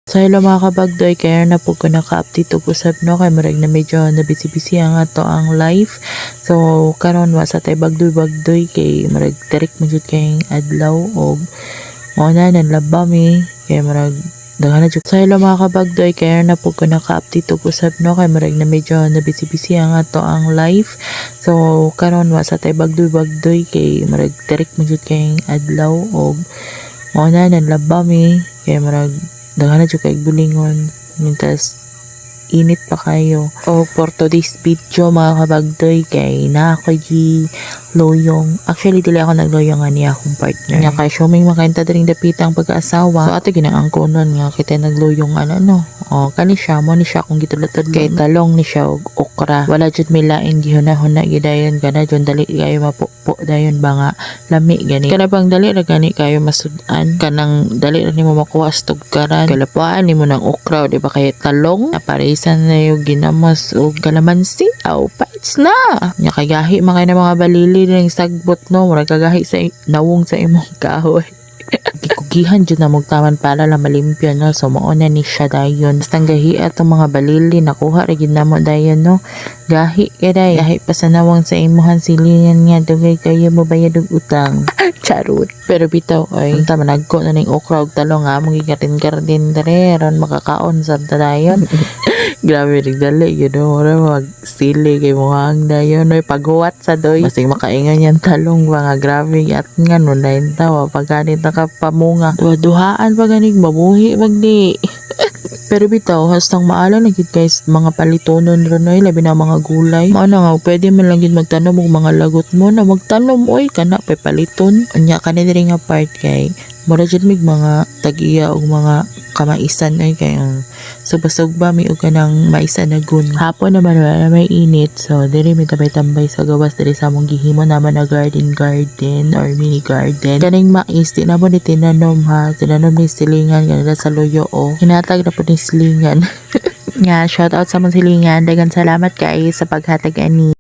So hello mga kabagdoy, kaya na po ko naka-update og usab no kay murag na medyo na busy ang ato ang life. So karon wa sa tay bagdoy kay murag direct mo jud kay adlaw og mao na nanlaba mi kay murag daghan na jud. So hello mga kabagdoy, kaya na po ko naka-update og usab no kay murag na medyo na busy ang ato ang life. So karon wa sa tay bagdoy kay murag direct mo jud kay adlaw og mao na nanlaba mi kay murag daghan na jud kay bulingon mintas init pa kayo. O for today's video mga kabagdoy kay na ako loyong, actually dili ako nagloyong ani akong partner nga kay suming makainta dring dapitang pag-aasawa. So ato ginaangkonon nga kita nagloyong ano o kani siya mo ni siya kung gitulotod kay talong ni siya og okra. Wala jud may lain gihuna-huna gidayon kana jud dali kayo mapupo dayon ba nga lami gani kana bang dali ra gani kayo masudan kanang dali ra nimo makuha tugkaran kalapaan nimo ng okra di ba kay talong naparisan na yung ginamos o kalamansi aw paits na nya kagahi man kay na mga balili ng sagbot no murag kagahi sa nawong sa imong kahoy. Gikugihan jud na mugtaman para la malimpyo no. So mao na ni siya dayon basta gahi atong mga balili nakuha ra gid namo dayon no. Gahi kay gahi pa sa nawang sa imuhan silingan nga dugay kayo mabayad og utang. Charot. Pero bitaw ay unta managko na ning okra ug talong nga mong gigatin-gatin dere ron makakaon sa dayon. Grabe ring dali you know ora mag sili kay mohang dayon oy paghuwat sa doy masing makaingon yan talong mga grabe at nga no dayon tawa pagganit nakapamunga duhaan pa ganig mabuhi magdi. Pero bitaw hastang maala na gid guys mga palitonon ron oy labi na mga gulay mao na nga pwede man lang gid magtanom og mga lagot mo na magtanom oy kana pay paliton unya kani diri nga part kay mura jud mig mga tag-iya og mga kamaisan ay kay subasugba mi og kanang maisa na gun hapon naman wala na may init so diri mi tambay sa gawas diri sa among gihimo naman na garden or mini garden kaning mais di na mo ni tinanom ha tinanom ni silingan kanila sa loyo o hinatag na po ni silingan nga shout out sa mga silingan dagan salamat kay sa paghatag ani.